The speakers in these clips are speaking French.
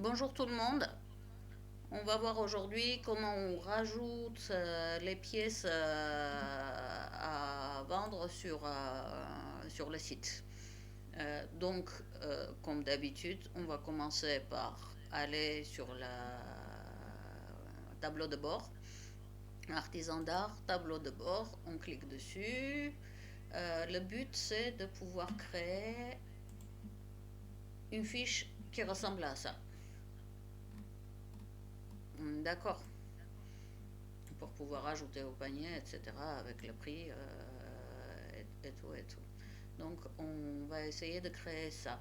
Bonjour tout le monde. On va voir aujourd'hui comment on rajoute les pièces à vendre sur le site. Comme d'habitude, on va commencer par aller sur le tableau de bord. Artisan d'art, tableau de bord, on clique dessus. Le but, c'est de pouvoir créer une fiche qui ressemble à ça. D'accord. Pour pouvoir ajouter au panier, etc., avec le prix et tout et tout. Donc, on va essayer de créer ça.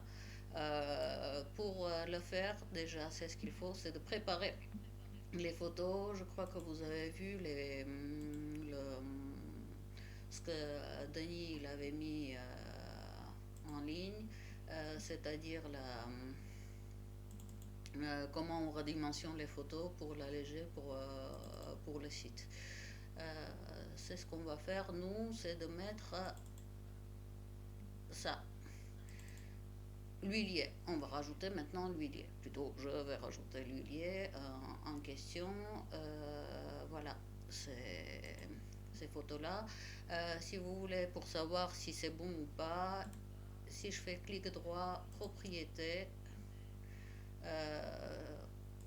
Pour le faire, déjà, c'est ce qu'il faut, c'est de préparer les photos. Je crois que vous avez vu ce que Denis il avait mis en ligne, c'est-à-dire comment on redimensionne les photos pour l'alléger pour le site. C'est ce qu'on va faire, nous, c'est de mettre ça. L'huilier, on va rajouter maintenant l'huilier. Plutôt, je vais rajouter l'huilier en question. Voilà, ces photos-là. Si vous voulez, pour savoir si c'est bon ou pas, si je fais clic droit, propriété,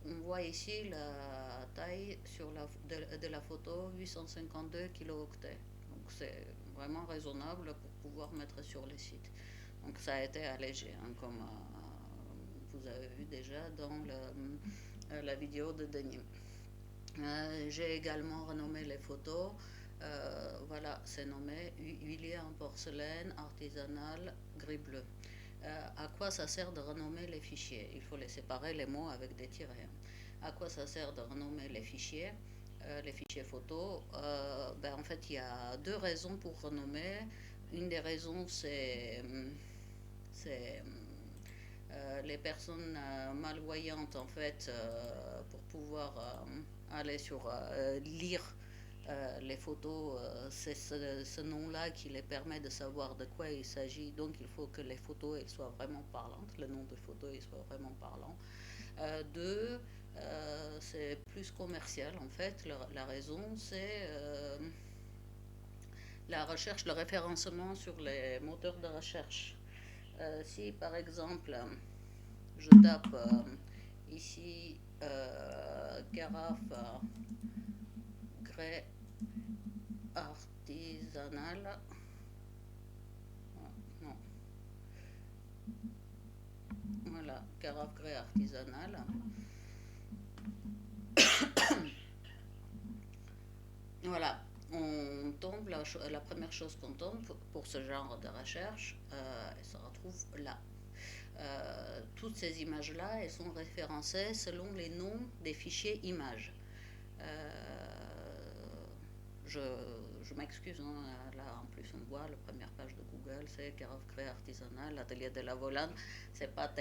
on voit ici la taille de la photo 852 kilooctets. Donc c'est vraiment raisonnable pour pouvoir mettre sur le site. Donc ça a été allégé, hein, comme vous avez vu déjà dans la vidéo de Denis. J'ai également renommé les photos. Voilà, c'est nommé huilier en porcelaine artisanal gris bleu. À quoi ça sert de renommer les fichiers? Il faut les séparer les mots avec des tirets. À quoi ça sert de renommer les fichiers photos? En fait, il y a deux raisons pour renommer. Une des raisons, c'est les personnes malvoyantes, en fait, pour pouvoir aller sur lire les photos, c'est ce nom-là qui les permet de savoir de quoi il s'agit. Donc il faut que les photos elles soient vraiment parlantes, le nom de photo il soit vraiment parlant. Deux, c'est plus commercial en fait. La raison, c'est la recherche, le référencement sur les moteurs de recherche. Si par exemple, je tape ici carafe grès artisanal, non, voilà, carafe grès artisanal. Voilà, on tombe, la première chose qu'on tombe pour ce genre de recherche, elle se retrouve là. Toutes ces images-là, elles sont référencées selon les noms des fichiers images. Euh, je, je m'excuse, hein, là en plus on voit la première page de Google, c'est carafe grès artisanal, l'atelier de la Volane. C'est pas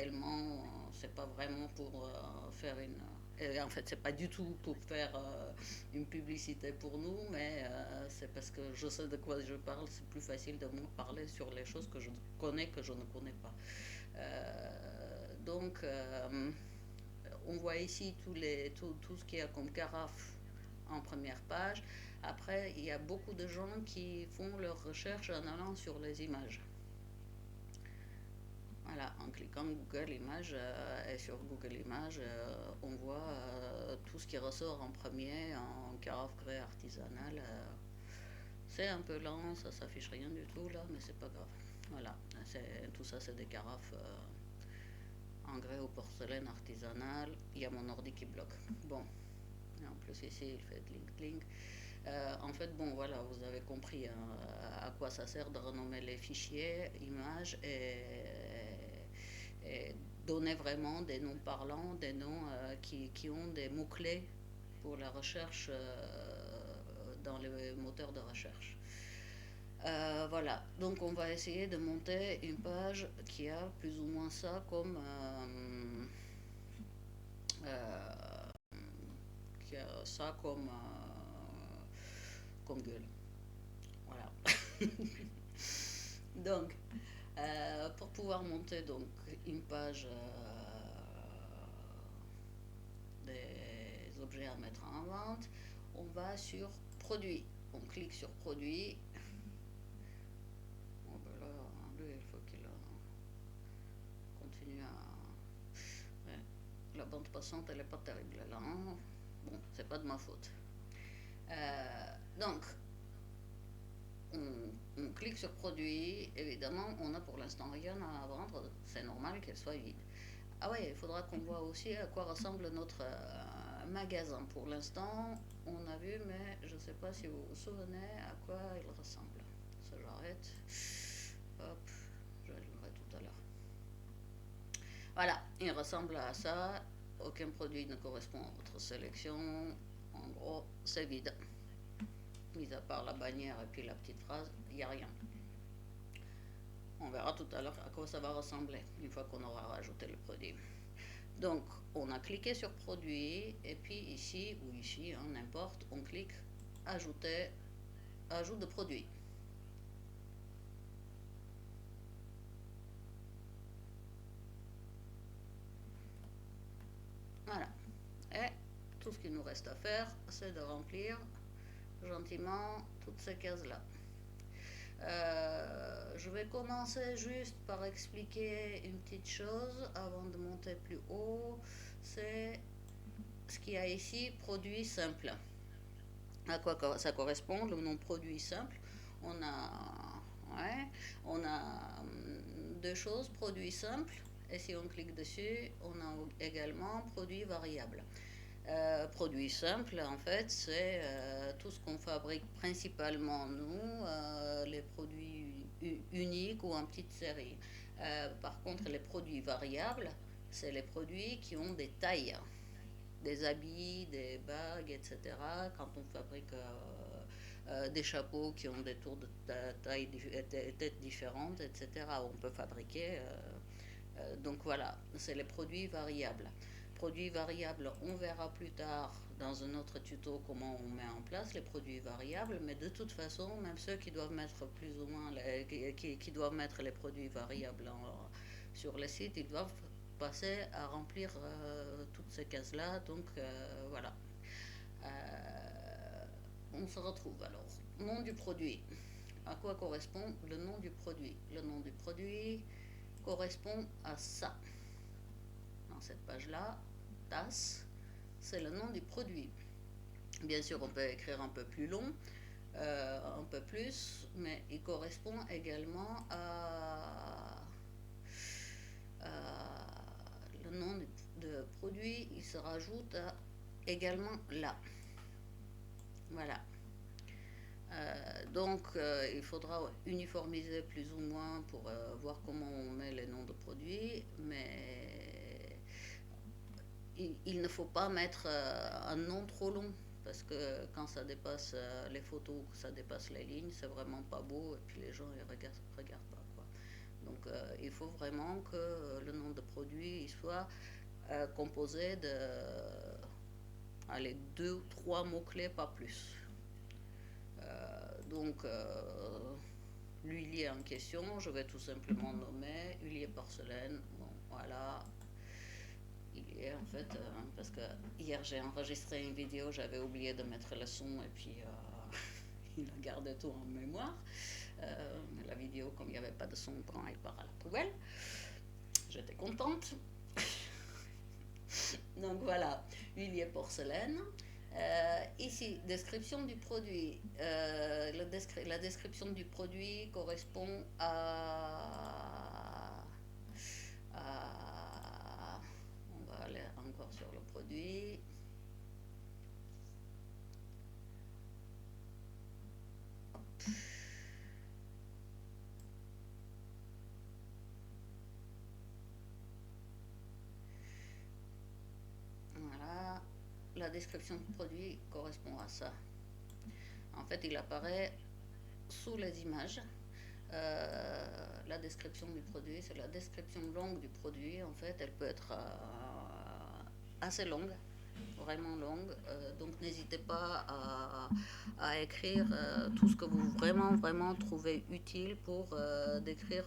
vraiment pour faire une. Et en fait, c'est pas du tout pour faire une publicité pour nous, mais c'est parce que je sais de quoi je parle. C'est plus facile de me parler sur les choses que je connais que je ne connais pas. On voit ici tout ce qu'il y a comme carafe en première page. Après, il y a beaucoup de gens qui font leurs recherches en allant sur les images. Voilà, en cliquant Google Images et sur Google Images, on voit tout ce qui ressort en premier en carafe grès artisanal. C'est un peu lent, ça s'affiche rien du tout là, mais c'est pas grave. Voilà, tout ça c'est des carafes en grès ou porcelaine artisanale. Il y a mon ordi qui bloque. Bon, et en plus ici il fait link link. En fait, bon, voilà, vous avez compris hein, à quoi ça sert de renommer les fichiers, images et donner vraiment des noms parlants, des noms qui ont des mots-clés pour la recherche dans les moteurs de recherche. Voilà, donc on va essayer de monter une page qui a plus ou moins ça euh, qui a ça comme gueule. Voilà. Donc, pour pouvoir monter donc une page objets à mettre en vente, on va sur produit. On clique sur produit. Oh ben là, lui, il faut qu'il continue à... Ouais. La bande passante, elle n'est pas terrible là. Hein. Bon, c'est pas de ma faute. Donc, on clique sur produit. Évidemment, on n'a pour l'instant rien à vendre. C'est normal qu'elle soit vide. Ah ouais, il faudra qu'on voit aussi à quoi ressemble notre magasin. Pour l'instant, on a vu, mais je ne sais pas si vous vous souvenez à quoi il ressemble. Ça, j'arrête. Hop, j'allumerai tout à l'heure. Voilà, il ressemble à ça. Aucun produit ne correspond à votre sélection. En gros, c'est vide. Mis à part la bannière et puis la petite phrase, il n'y a rien. On verra tout à l'heure à quoi ça va ressembler, une fois qu'on aura rajouté le produit. Donc, on a cliqué sur produit, et puis ici, ou ici, hein, n'importe, on clique ajouter, ajout de produit. Voilà. Et tout ce qu'il nous reste à faire, c'est de remplir gentiment toutes ces cases-là. Je vais commencer juste par expliquer une petite chose avant de monter plus haut. C'est ce qu'il y a ici, produit simple. À quoi ça correspond, le nom produit simple? On a deux choses, produit simple, et si on clique dessus, on a également produit variable. Produit simple, en fait, c'est tout ce qu'on fabrique principalement nous, les produits uniques ou en petite série. Par contre, les produits variables, c'est les produits qui ont des tailles, des habits, des bagues, etc. Quand on fabrique des chapeaux qui ont des tours de taille, des têtes différentes, etc., on peut fabriquer. Donc voilà, c'est les produits variables. Produits variables, on verra plus tard dans un autre tuto comment on met en place les produits variables, mais de toute façon, même ceux qui doivent mettre plus ou moins qui doivent mettre les produits variables sur le site, ils doivent passer à remplir toutes ces cases-là. Donc voilà. On se retrouve alors. Nom du produit. À quoi correspond le nom du produit? Le nom du produit correspond à ça. Dans cette page-là, tasse, c'est le nom du produit. Bien sûr, on peut écrire un peu plus long, un peu plus, mais il correspond également à le nom de produit, il se rajoute également là. Voilà. Donc, il faudra uniformiser plus ou moins pour voir comment on met les noms de produits, mais il ne faut pas mettre un nom trop long, parce que quand ça dépasse les photos, ça dépasse les lignes, c'est vraiment pas beau, et puis les gens ne regardent pas, quoi. Donc, il faut vraiment que le nom de produit il soit composé de allez, 2 ou 3 mots-clés, pas plus. Donc, l'huilier en question, je vais tout simplement nommer huilier porcelaine. Bon, voilà. Il est en fait, parce que hier j'ai enregistré une vidéo, j'avais oublié de mettre le son et puis il a gardé tout en mémoire. Mais la vidéo, comme il n'y avait pas de son, il part à la poubelle. J'étais contente. Donc voilà, huilier porcelaine. Ici, description du produit. La description du produit correspond on va aller encore sur le produit. Voilà, la description du produit correspond à ça. En fait, il apparaît sous les images. La description du produit, c'est la description longue du produit. En fait, elle peut être assez longue, vraiment longue. Donc, n'hésitez pas à écrire tout ce que vous vraiment trouvez utile pour décrire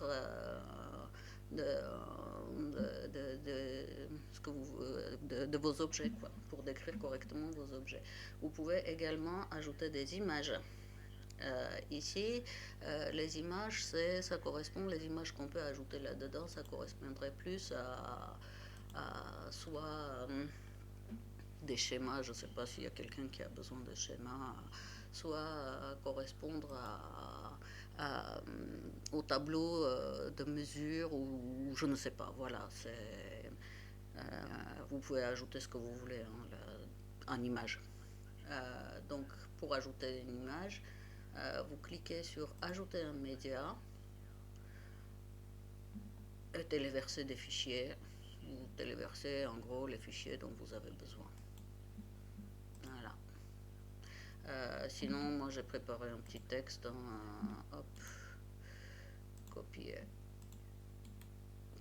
ce que vous, de vos objets, quoi, pour décrire correctement vos objets. Vous pouvez également ajouter des images. Ici, les images, ça correspond, les images qu'on peut ajouter là-dedans, ça correspondrait plus soit des schémas, je ne sais pas s'il y a quelqu'un qui a besoin de schémas, soit correspondre au tableau de mesure ou je ne sais pas. Voilà, vous pouvez ajouter ce que vous voulez en image. Donc, pour ajouter une image, vous cliquez sur ajouter un média et téléverser des fichiers. Vous téléversez en gros les fichiers dont vous avez besoin. Voilà. Sinon, moi j'ai préparé un petit texte. Hop, copier,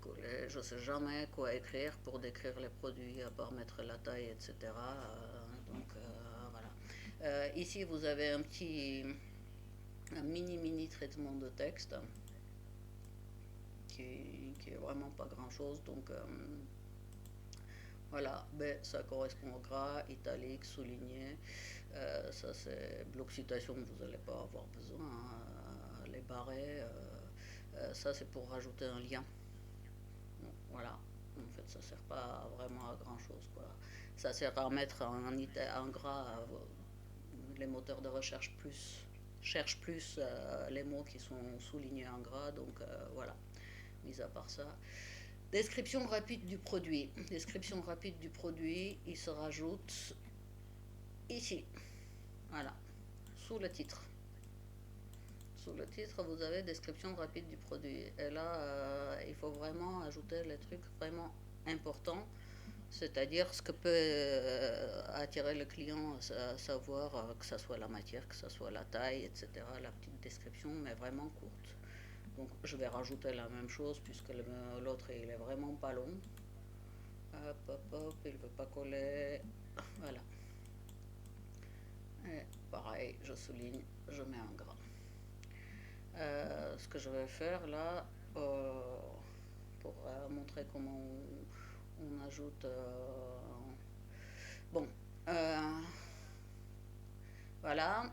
coller. Je ne sais jamais quoi écrire pour décrire les produits, à part mettre la taille, etc. Donc voilà. Ici, vous avez un mini traitement de texte qui est vraiment pas grand chose. Donc voilà, ben, ça correspond au gras, italique, souligné. Ça c'est bloc citation, vous n'allez pas avoir besoin. Les barrés, ça c'est pour rajouter un lien. Donc, voilà, en fait ça sert pas vraiment à grand chose, quoi. Ça sert à mettre en gras. Les moteurs de recherche cherchent plus les mots qui sont soulignés en gras, donc voilà, mis à part ça. Description rapide du produit. Description rapide du produit, il se rajoute ici. Voilà, sous le titre. Sous le titre, vous avez description rapide du produit. Et là, il faut vraiment ajouter les trucs vraiment importants, c'est-à-dire ce que peut attirer le client à savoir, que ce soit la matière, que ce soit la taille, etc. La petite description, mais vraiment courte. Donc je vais rajouter la même chose puisque l'autre il est vraiment pas long. Hop, hop, hop, il ne veut pas coller. Voilà. Et pareil, je souligne, je mets un gras. Ce que je vais faire là, pour montrer comment on ajoute. Bon. Voilà,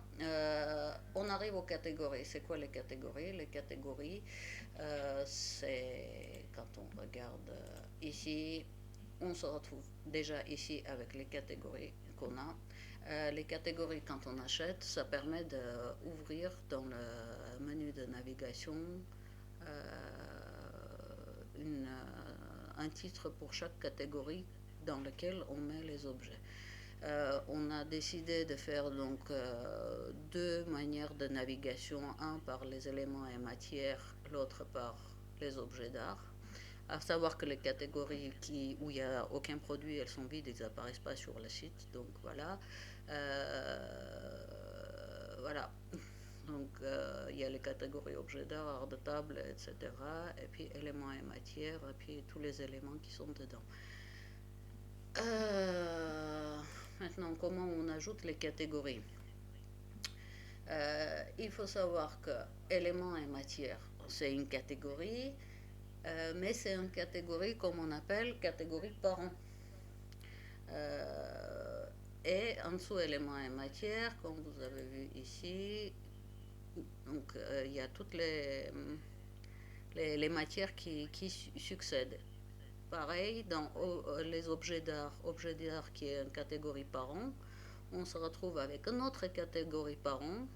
on arrive aux catégories. C'est quoi les catégories? Les catégories, c'est quand on regarde ici, on se retrouve déjà ici avec les catégories qu'on a. Les catégories, quand on achète, ça permet d'ouvrir dans le menu de navigation un titre pour chaque catégorie dans lequel on met les objets. On a décidé de faire donc deux manières de navigation, un par les éléments et matières, l'autre par les objets d'art. À savoir que les catégories où il n'y a aucun produit, elles sont vides, elles n'apparaissent pas sur le site. Donc voilà. Voilà. Donc il y a les catégories objets d'art, art de table, etc. Et puis éléments et matières, et puis tous les éléments qui sont dedans. Maintenant, comment on ajoute les catégories? Il faut savoir que éléments et matières, c'est une catégorie, mais c'est une catégorie comme on appelle catégorie parent. Et en dessous, éléments et matières, comme vous avez vu ici, donc il y a toutes les matières qui succèdent. Pareil, dans les objets d'art qui est une catégorie parent, on se retrouve avec une autre catégorie parent.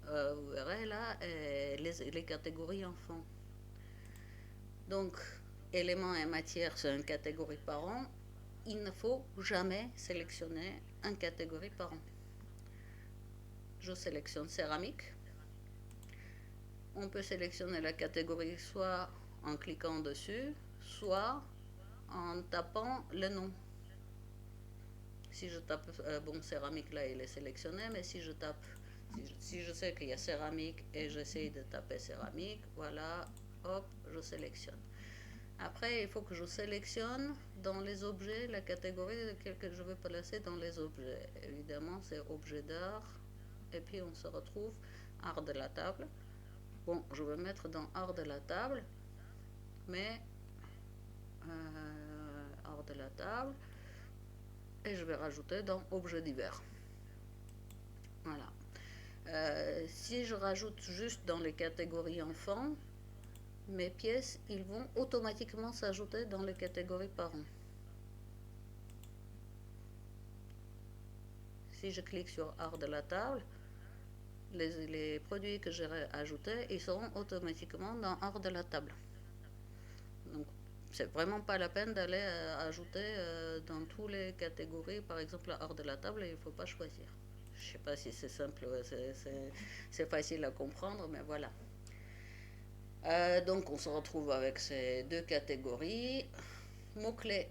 Vous verrez là, les catégories enfants. Donc, éléments et matières, c'est une catégorie parent. Il ne faut jamais sélectionner une catégorie parent. Je sélectionne céramique. On peut sélectionner la catégorie soit en cliquant dessus, soit en tapant le nom. Si je tape, bon, céramique là, il est sélectionné, mais si je tape, si je sais qu'il y a céramique et j'essaye de taper céramique, voilà, hop, je sélectionne. Après, il faut que je sélectionne dans les objets la catégorie que je veux placer dans les objets. Évidemment, c'est objet d'art, et puis on se retrouve art de la table. Bon, je vais mettre dans art de la table, mais art de la table. et je vais rajouter dans objet divers. Voilà. Si je rajoute juste dans les catégories enfants, mes pièces, ils vont automatiquement s'ajouter dans les catégories parents. Si je clique sur art de la table, les produits que j'ai ajoutés, ils seront automatiquement dans art de la table. Donc, c'est vraiment pas la peine d'aller ajouter dans toutes les catégories, par exemple, art de la table, il ne faut pas choisir. Je ne sais pas si c'est simple, c'est facile à comprendre, mais voilà. Donc, on se retrouve avec ces deux catégories. Mots-clés.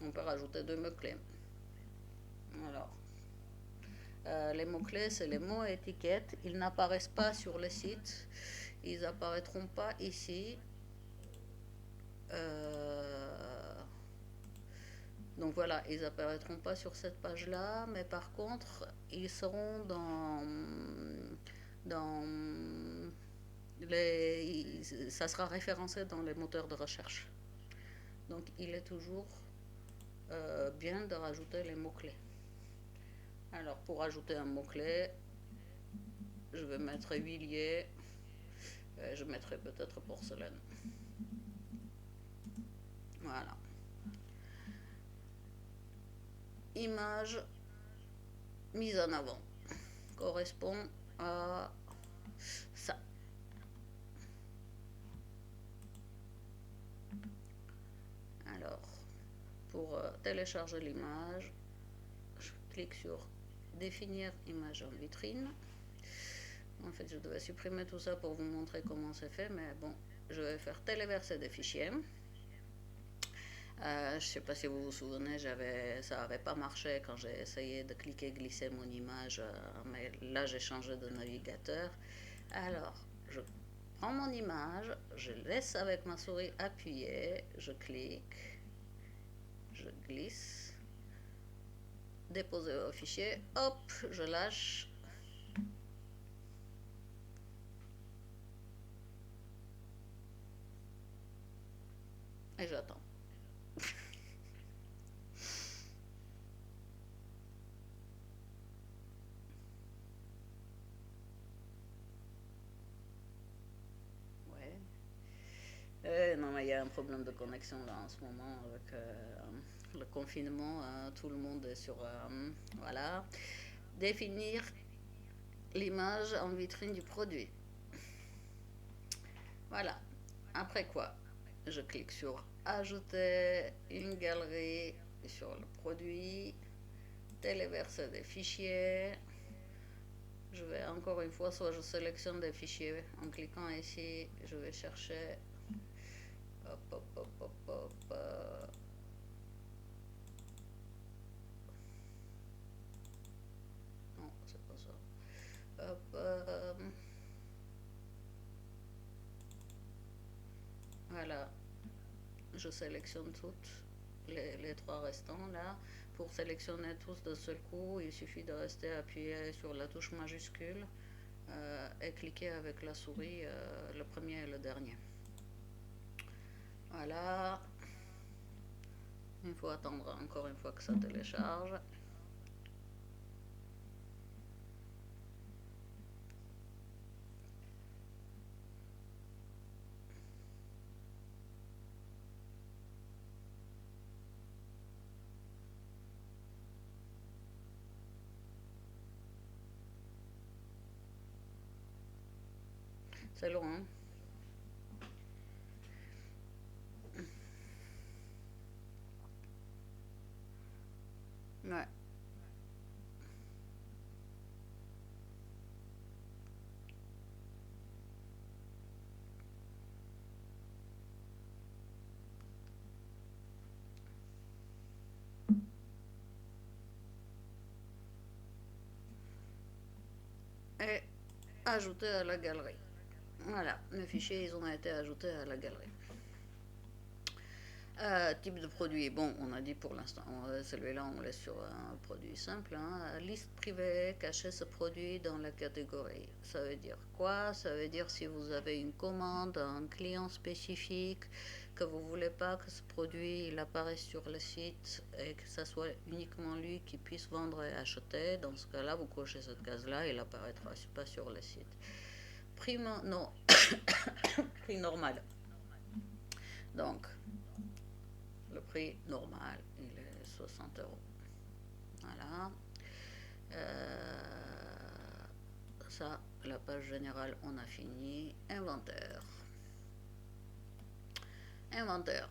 On peut rajouter deux mots-clés. Alors, les mots-clés, c'est les mots étiquettes. Ils n'apparaissent pas sur le site. Ils n'apparaîtront pas ici. Donc voilà, ils n'apparaîtront pas sur cette page-là, mais par contre, ils seront dans ça sera référencé dans les moteurs de recherche. Donc il est toujours bien de rajouter les mots-clés. Alors pour ajouter un mot-clé, je vais mettre huilier, je mettrai peut-être porcelaine. Voilà. Image mise en avant correspond à ça. Alors, pour télécharger l'image, je clique sur définir image en vitrine. En fait, je devais supprimer tout ça pour vous montrer comment c'est fait, mais bon, je vais faire téléverser des fichiers. Je ne sais pas si vous vous souvenez, ça n'avait pas marché quand j'ai essayé de cliquer glisser mon image, mais là j'ai changé de navigateur. Alors, je prends mon image, je laisse avec ma souris appuyée, je clique, je glisse, déposer au fichier, hop, je lâche. Et j'attends. Non, mais il y a un problème de connexion là en ce moment avec le confinement. Tout le monde est sur. Voilà. Définir l'image en vitrine du produit. Voilà. Après quoi, je clique sur ajouter une galerie sur le produit, téléverser des fichiers. Je vais encore une fois, soit je sélectionne des fichiers en cliquant ici, je vais chercher. Hop, hop, hop, hop, hop. Non, c'est pas ça. Hop. Voilà. Je sélectionne toutes les trois restants là. Pour sélectionner tous de seul coup, il suffit de rester appuyé sur la touche majuscule et cliquer avec la souris le premier et le dernier. Voilà. Il faut attendre encore une fois que ça télécharge. C'est long, hein? Ouais. Et ajouter à la galerie. Voilà, mes fichiers, ils ont été ajoutés à la galerie. Type de produit, bon, on a dit pour l'instant, celui-là, on laisse sur un produit simple. Hein. Liste privée, cacher ce produit dans la catégorie. Ça veut dire quoi? Ça veut dire si vous avez une commande, un client spécifique, que vous ne voulez pas que ce produit il apparaisse sur le site et que ça soit uniquement lui qui puisse vendre et acheter, dans ce cas-là, vous cochez cette case-là, il n'apparaîtra pas sur le site. Prix, non, prix normal. Donc, le prix normal, il est 60 euros. Voilà. Ça, la page générale, on a fini. Inventaire. Inventaire.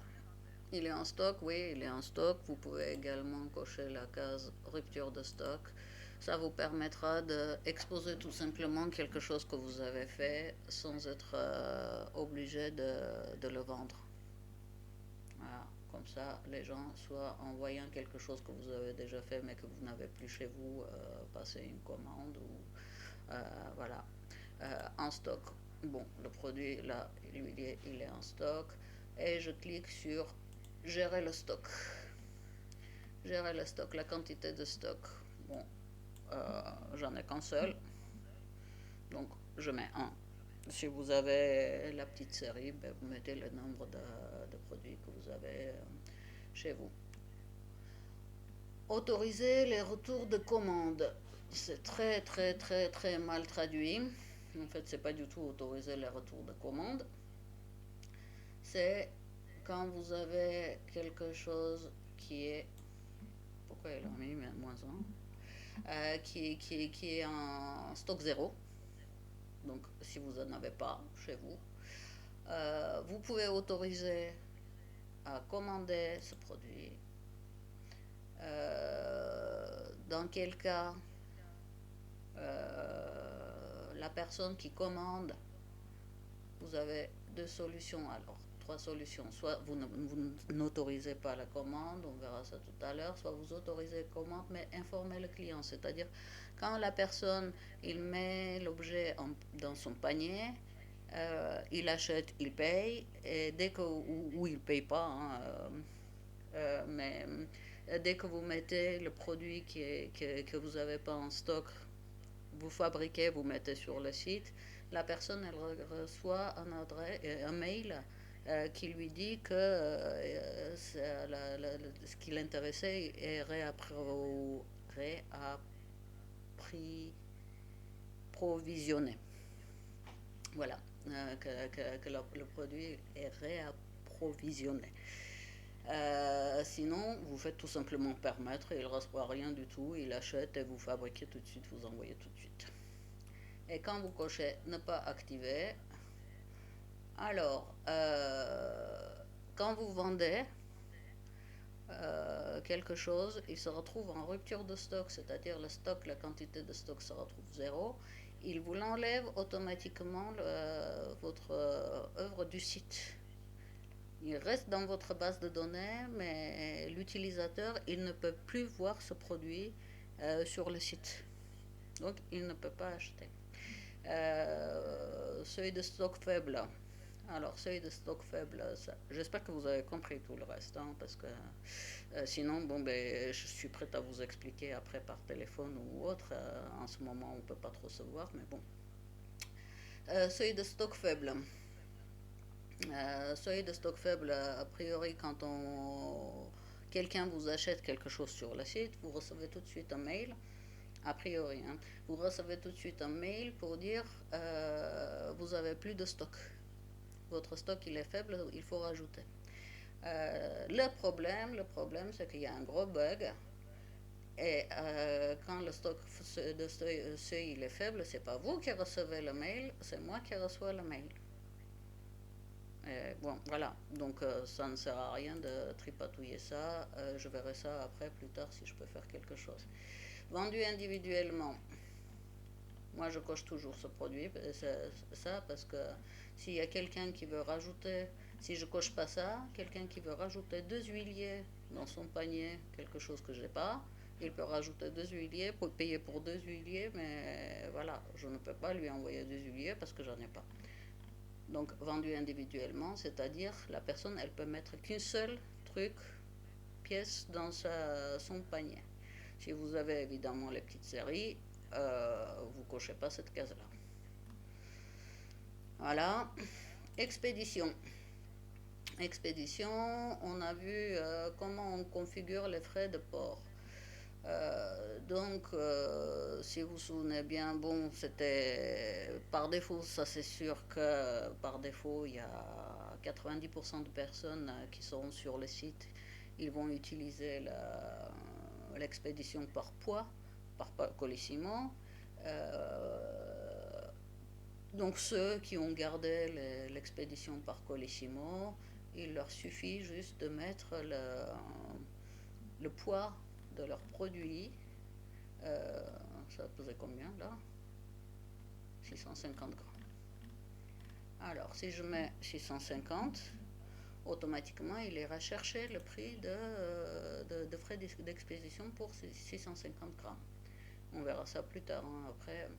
Il est en stock, oui, il est en stock. Vous pouvez également cocher la case rupture de stock. Ça vous permettra d'exposer tout simplement quelque chose que vous avez fait sans être obligé de le vendre. Voilà. Comme ça, les gens, soit en voyant quelque chose que vous avez déjà fait mais que vous n'avez plus chez vous, passer une commande ou voilà, en stock. Bon, le produit là, il est en stock et je clique sur gérer le stock. Gérer le stock, la quantité de stock. Bon, j'en ai qu'un seul, donc je mets un. Si vous avez la petite série, ben, vous mettez le nombre de produits que vous avez chez vous. Autoriser les retours de commandes. C'est très très très très mal traduit. En fait, c'est pas du tout autoriser les retours de commandes. C'est quand vous avez quelque chose qui est... Pourquoi il en mis moins 1 qui est en stock zéro. Donc, si vous n'en avez pas chez vous, vous pouvez autoriser à commander ce produit. Dans quel cas la personne qui commande, vous avez deux solutions, alors trois solutions, soit vous n'autorisez pas la commande, on verra ça tout à l'heure, soit vous autorisez la commande mais informez le client, c'est-à-dire quand la personne il met l'objet dans son panier, il achète, il paye, et dès que, ou il ne paye pas, hein, mais dès que vous mettez le produit que vous n'avez pas en stock, vous fabriquez, vous mettez sur le site, la personne elle reçoit un mail qui lui dit que ce qui l'intéressait est réapprovisionné. Voilà, que le produit est réapprovisionné. Sinon, vous faites tout simplement permettre et il ne reçoit rien du tout, il achète et vous fabriquez tout de suite, vous envoyez tout de suite. Et quand vous cochez ne pas activer, alors, quand vous vendez quelque chose, il se retrouve en rupture de stock, c'est-à-dire le stock, la quantité de stock se retrouve zéro, il vous l'enlève automatiquement votre œuvre du site. Il reste dans votre base de données, mais l'utilisateur, il ne peut plus voir ce produit sur le site. Donc, il ne peut pas acheter. Seuil de stock faible. Alors, seuil de stock faible, j'espère que vous avez compris tout le reste, hein, parce que sinon, bon, ben, je suis prête à vous expliquer après par téléphone ou autre. En ce moment, on ne peut pas trop se voir, mais bon. Seuil de stock faible. Seuil de stock faible, a priori, quand quelqu'un vous achète quelque chose sur le site, vous recevez tout de suite un mail, a priori, hein, vous recevez tout de suite un mail pour dire vous avez plus de stock. Votre stock il est faible, il faut rajouter. Le problème, c'est qu'il y a un gros bug. Et quand le stock de seuil il est faible, c'est pas vous qui recevez le mail, c'est moi qui reçois le mail. Bon, voilà, donc ça ne sert à rien de tripatouiller ça. Je verrai ça après, plus tard, si je peux faire quelque chose. Vendu individuellement. Moi, je coche toujours ce produit, ça, parce que s'il y a quelqu'un qui veut rajouter, si je coche pas ça, quelqu'un qui veut rajouter 2 huiliers dans son panier, quelque chose que j'ai pas, il peut rajouter 2 huiliers, pour payer pour 2 huiliers, mais voilà, je ne peux pas lui envoyer 2 huiliers parce que j'en ai pas. Donc, vendu individuellement, c'est-à-dire la personne, elle peut mettre qu'une seule pièce dans son panier. Si vous avez évidemment les petites séries, vous ne cochez pas cette case-là. Voilà. Expédition. Expédition, on a vu comment on configure les frais de port. Si vous vous souvenez bien, bon, c'était par défaut, ça c'est sûr que par défaut, il y a 90% de personnes qui seront sur le site, ils vont utiliser l'expédition par poids, par colissimo. Euh, donc ceux qui ont gardé l'expédition par colissimo, il leur suffit juste de mettre le poids de leurs produits. Euh, Ça pesait combien là? 650 grammes. Alors si je mets 650, automatiquement il ira chercher le prix de frais d'expédition pour ces 650 grammes. On verra ça plus tard, hein, après.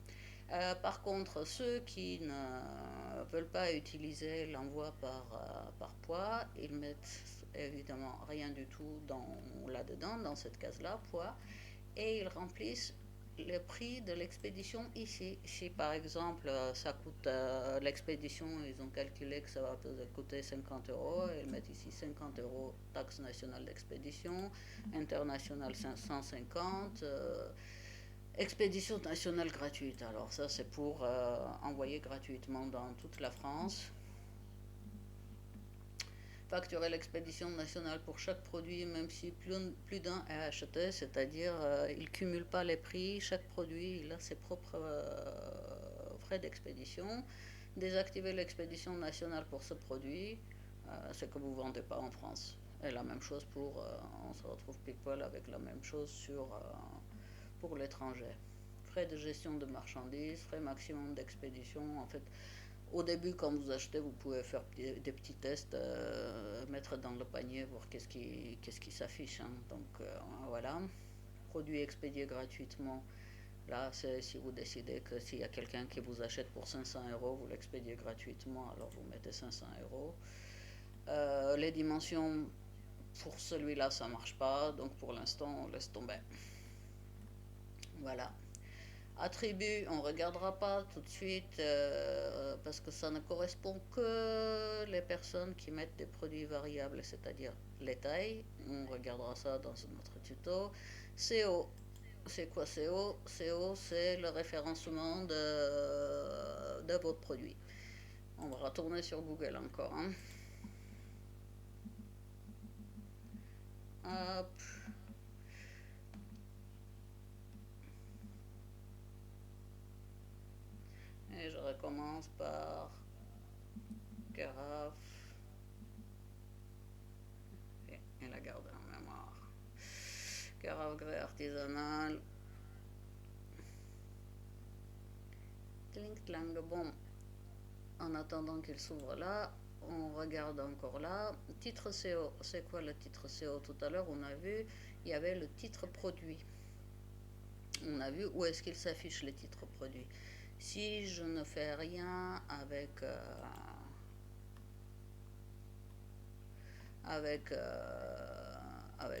Par contre, ceux qui ne veulent pas utiliser l'envoi par poids, ils mettent évidemment rien du tout là-dedans, dans cette case-là, poids, et ils remplissent le prix de l'expédition ici. Si par exemple ça coûte l'expédition, ils ont calculé que ça va coûter 50 euros, ils mettent ici 50 euros taxe nationale d'expédition, internationale 550. Expédition nationale gratuite. Alors ça c'est pour envoyer gratuitement dans toute la France. Facturer l'expédition nationale pour chaque produit, même si plus d'un est acheté, c'est-à-dire il ne cumule pas les prix, chaque produit il a ses propres frais d'expédition. Désactiver l'expédition nationale pour ce produit, c'est que vous ne vendez pas en France. Et la même chose on se retrouve pile poil avec la même chose pour l'étranger. Frais de gestion de marchandises, frais maximum d'expédition. En fait, au début, quand vous achetez, vous pouvez faire des petits tests, mettre dans le panier, voir qu'est-ce qui s'affiche. Hein. Donc voilà. Produits expédiés gratuitement. Là, c'est si vous décidez que s'il y a quelqu'un qui vous achète pour 500 euros, vous l'expédiez gratuitement, alors vous mettez 500 euros. Les dimensions, pour celui-là, ça ne marche pas. Donc pour l'instant, on laisse tomber. Voilà. Attribut, on ne regardera pas tout de suite parce que ça ne correspond que les personnes qui mettent des produits variables, c'est-à-dire les tailles. On regardera ça dans notre tuto. CO, c'est quoi CO? CO, c'est le référencement de votre produit. On va retourner sur Google encore. Hein. Hop. Et je recommence par carafe. Et la garde en mémoire. Carafe grès artisanal. Tling bon. En attendant qu'il s'ouvre là, on regarde encore là. Titre CO, c'est quoi le titre CO? Tout à l'heure, on a vu, il y avait le titre produit. On a vu où est-ce qu'il s'affiche les titres produits. Si je ne fais rien avec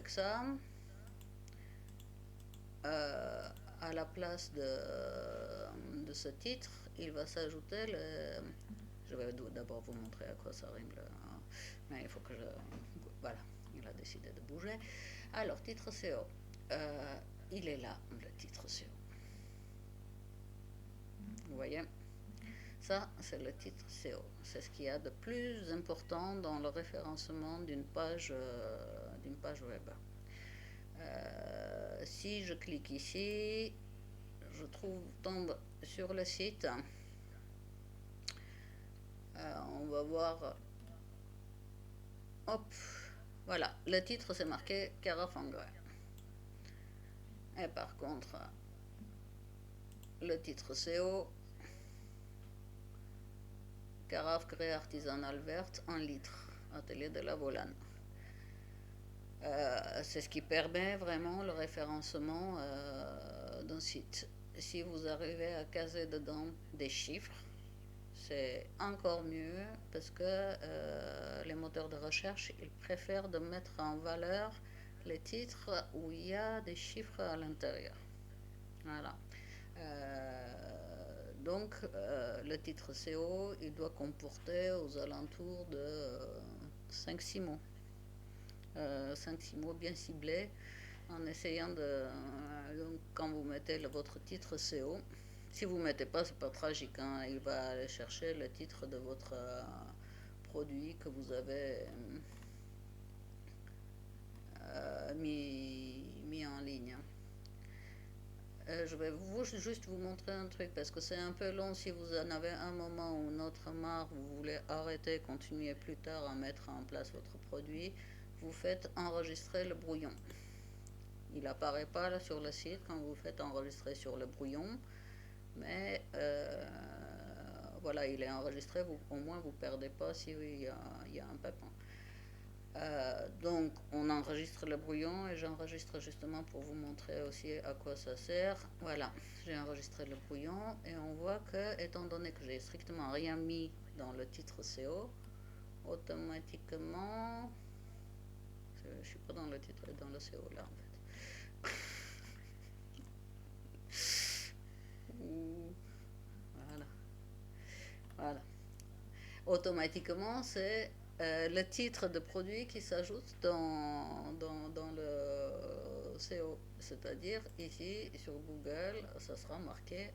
ça, à la place de ce titre, il va s'ajouter le... Je vais d'abord vous montrer à quoi ça rime. Mais il faut que je... Voilà, il a décidé de bouger. Alors, titre CO. Il est là, le titre CO. Vous voyez? Ça, c'est le titre CO. C'est ce qu'il y a de plus important dans le référencement d'une page web. Si je clique ici, je tombe sur le site. On va voir. Hop, voilà, le titre c'est marqué carafe en grès. Et par contre, le titre CO, carafe grès artisanale verte 1 litre, atelier de la Volane. C'est ce qui permet vraiment le référencement d'un site. Si vous arrivez à caser dedans des chiffres, c'est encore mieux parce que les moteurs de recherche, ils préfèrent de mettre en valeur les titres où il y a des chiffres à l'intérieur. Voilà. Le titre CO, il doit comporter aux alentours de 5-6 mots. 5-6 mots bien ciblés en essayant de... donc, quand vous mettez votre titre SEO, si vous ne mettez pas, c'est pas tragique, hein, il va aller chercher le titre de votre produit que vous avez mis en ligne. Je vais juste vous montrer un truc parce que c'est un peu long. Si vous en avez un moment ou un autre marre, vous voulez arrêter, continuer plus tard à mettre en place votre produit, vous faites enregistrer le brouillon. Il n'apparaît pas là sur le site quand vous faites enregistrer sur le brouillon, mais voilà, il est enregistré. Au moins, vous ne perdez pas s'il y a un pépin. Donc on enregistre le brouillon et j'enregistre justement pour vous montrer aussi à quoi ça sert. Voilà, j'ai enregistré le brouillon et on voit que, étant donné que j'ai strictement rien mis dans le titre SEO, automatiquement, je suis pas dans le titre, dans le SEO là en fait. Voilà, voilà. Automatiquement, c'est le titre de produit qui s'ajoute dans le SEO. C'est-à-dire, ici, sur Google, ça sera marqué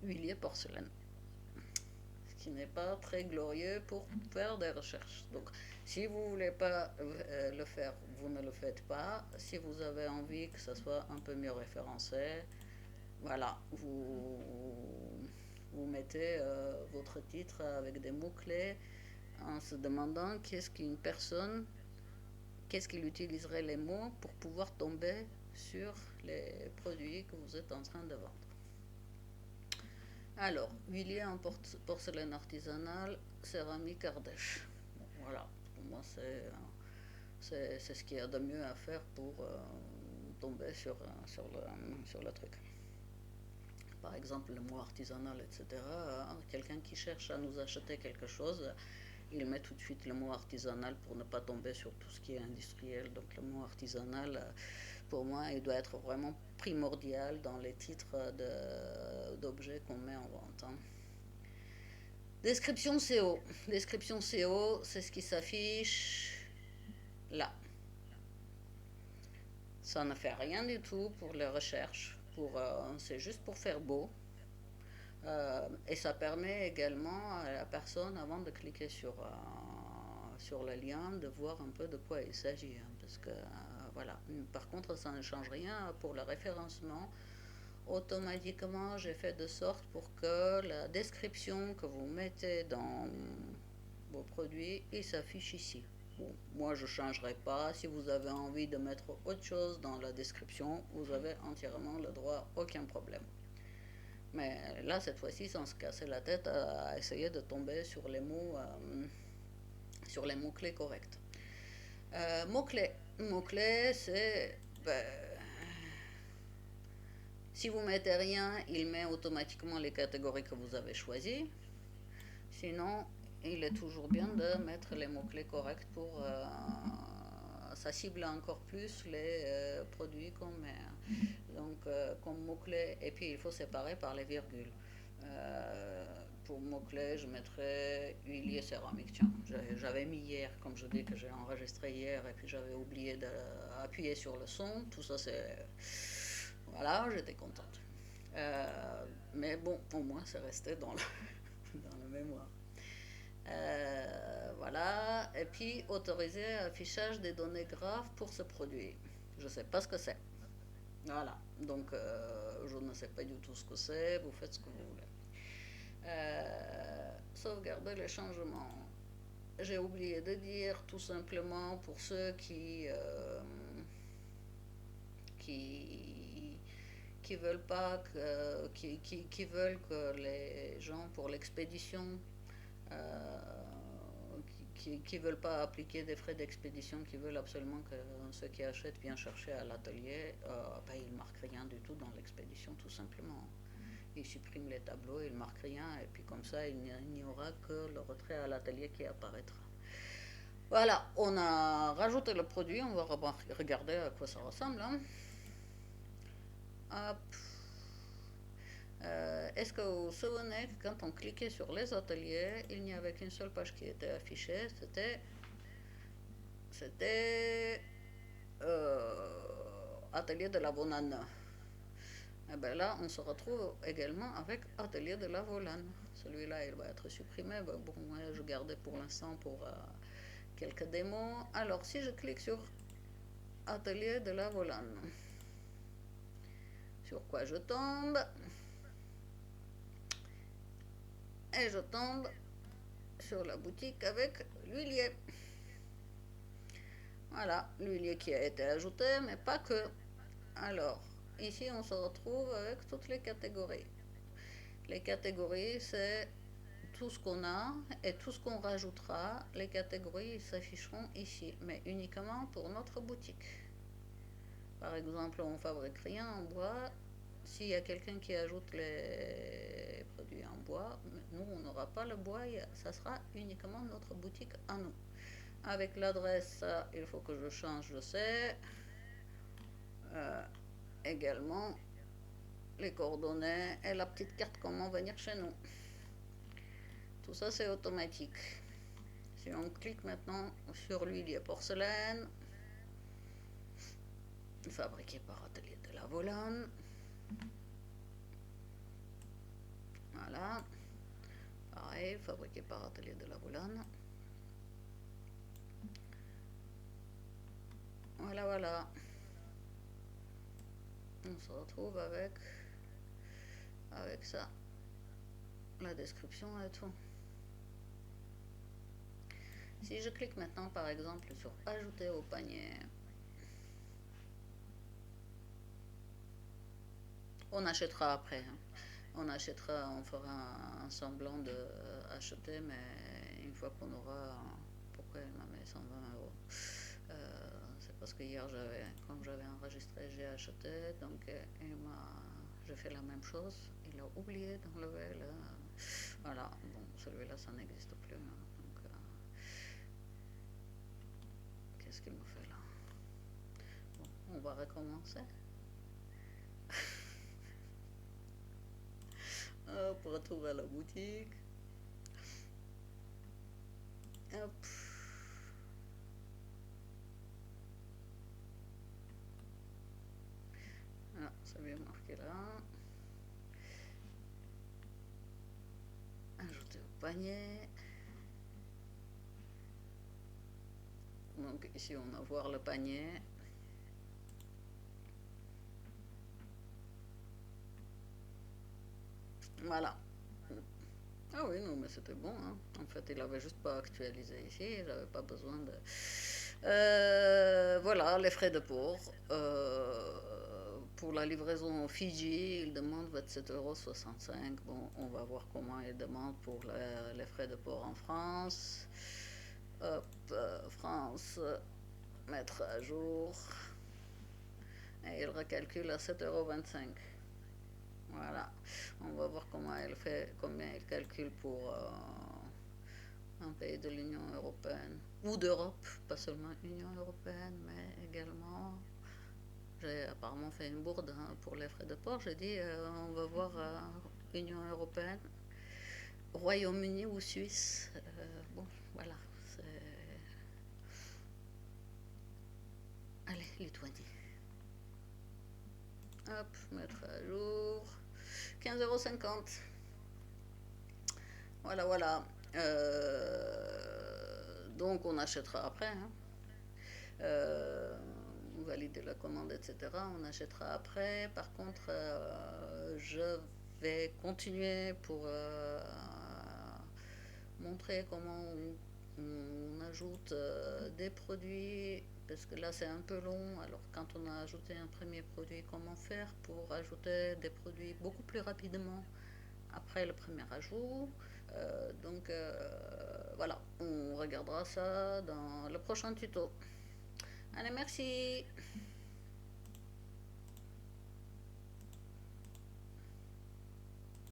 huilier porcelaine. Ce qui n'est pas très glorieux pour faire des recherches. Donc, si vous ne voulez pas le faire, vous ne le faites pas. Si vous avez envie que ça soit un peu mieux référencé, voilà, vous mettez votre titre avec des mots-clés en se demandant qu'est-ce qu'il utiliserait les mots pour pouvoir tomber sur les produits que vous êtes en train de vendre. Alors, huilier en porcelaine artisanale, céramique Ardèche. Bon, voilà, pour moi c'est ce qu'il y a de mieux à faire pour tomber sur le truc. Par exemple, le mot artisanal, etc. Quelqu'un qui cherche à nous acheter quelque chose, il met tout de suite le mot artisanal pour ne pas tomber sur tout ce qui est industriel. Donc le mot artisanal, pour moi, il doit être vraiment primordial dans les titres d'objets qu'on met en vente. Hein. Description SEO. Description SEO, c'est ce qui s'affiche là. Ça ne fait rien du tout pour les recherches. C'est juste pour faire beau. Et ça permet également à la personne, avant de cliquer sur le lien, de voir un peu de quoi il s'agit. Hein, parce que, voilà. Par contre, ça ne change rien pour le référencement. Automatiquement, j'ai fait de sorte pour que la description que vous mettez dans vos produits, il s'affiche ici. Bon, moi, je ne changerai pas. Si vous avez envie de mettre autre chose dans la description, vous avez entièrement le droit, aucun problème. Mais là, cette fois-ci, sans se casser la tête à essayer de tomber sur les mots-clés corrects. Mots-clés, c'est... si vous mettez rien, il met automatiquement les catégories que vous avez choisies. Sinon, il est toujours bien de mettre les mots-clés corrects pour... ça cible encore plus les produits qu'on met. Donc, comme mots-clés, et puis il faut séparer par les virgules. Pour mots-clés, je mettrais huilier céramique. Tiens, j'avais mis hier, comme je dis que j'ai enregistré hier, et puis j'avais oublié d'appuyer sur le son. Tout ça, c'est... Voilà, j'étais contente. Mais bon, au moins, c'est resté dans le mémoire. Voilà, et puis autoriser affichage des données graves pour ce produit. Je ne sais pas ce que c'est. Voilà, donc je ne sais pas du tout ce que c'est, vous faites ce que vous voulez. Sauvegarder les changements. J'ai oublié de dire tout simplement pour ceux qui veulent pas qui veulent que les gens pour l'expédition qui veulent pas appliquer des frais d'expédition, qui veulent absolument que ceux qui achètent viennent chercher à l'atelier, ils ne marquent rien du tout dans l'expédition, tout simplement. Ils suppriment les tableaux, ils ne marquent rien, et puis comme ça, il n'y aura que le retrait à l'atelier qui apparaîtra. Voilà, on a rajouté le produit, on va regarder à quoi ça ressemble. Hein. Hop. Est-ce que vous vous souvenez que quand on cliquait sur les ateliers, il n'y avait qu'une seule page qui était affichée, c'était C'était Atelier de la Volane. Et bien là, on se retrouve également avec Atelier de la Volane. Celui-là, il va être supprimé. Ben bon, je gardais pour l'instant pour quelques démos. Alors, si je clique sur Atelier de la Volane, sur quoi je tombe? Et je tombe sur la boutique avec l'huilier. Voilà, l'huilier qui a été ajouté, mais pas que. Alors, ici, on se retrouve avec toutes les catégories. Les catégories, c'est tout ce qu'on a et tout ce qu'on rajoutera. Les catégories s'afficheront ici, mais uniquement pour notre boutique. Par exemple, on fabrique rien en bois. S'il y a quelqu'un qui ajoute les produits en bois, nous, on n'aura pas le bois, ça sera uniquement notre boutique à nous. Avec l'adresse, il faut que je change, je sais. Également, les coordonnées et la petite carte comment venir chez nous. Tout ça, c'est automatique. Si on clique maintenant sur l'huilier porcelaine, fabriqué par Atelier de la Volane. Voilà. Pareil, fabriqué par Atelier de la Volane. Voilà, voilà. On se retrouve avec ça. La description et tout. Si je clique maintenant par exemple sur ajouter au panier, on achètera après. Hein. On achètera, on fera un semblant d'acheter, mais une fois qu'on aura. Pourquoi elle m'a mis 120 €? C'est parce que hier, comme j'avais enregistré, j'ai acheté, donc j'ai fait la même chose. Il a oublié d'enlever le. Voilà, bon, celui-là, ça n'existe plus. Hein, donc, qu'est-ce qu'il me fait là? Bon, on va recommencer. Hop, retour à la boutique. Hop. Ah, ça vient marqué là. Ajouter au panier. Donc ici on va voir le panier. Voilà. Ah oui, non, mais c'était bon. Hein. En fait, il avait juste pas actualisé ici. Il n'avait pas besoin de. Voilà, les frais de port. Pour la livraison Fidji, il demande 27,65 €. Bon, on va voir comment il demande pour les frais de port en France. Hop, France, mettre à jour. Et il recalcule à 7,25 €. Voilà. On va voir comment elle fait, combien elle calcule pour un pays de l'Union européenne. Ou d'Europe, pas seulement Union européenne, mais également. J'ai apparemment fait une bourde hein, pour les frais de port. J'ai dit on va voir Union européenne, Royaume-Uni ou Suisse. Bon, voilà. Allez, Lituanie. Hop, mettre à jour. 15,50 €. Voilà, voilà. Donc on achètera après. Hein. Valider la commande, etc. On achètera après. Par contre, je vais continuer pour montrer comment on ajoute des produits. Parce que là, c'est un peu long. Alors, quand on a ajouté un premier produit, comment faire pour ajouter des produits beaucoup plus rapidement après le premier ajout. Donc voilà, on regardera ça dans le prochain tuto. Allez, merci.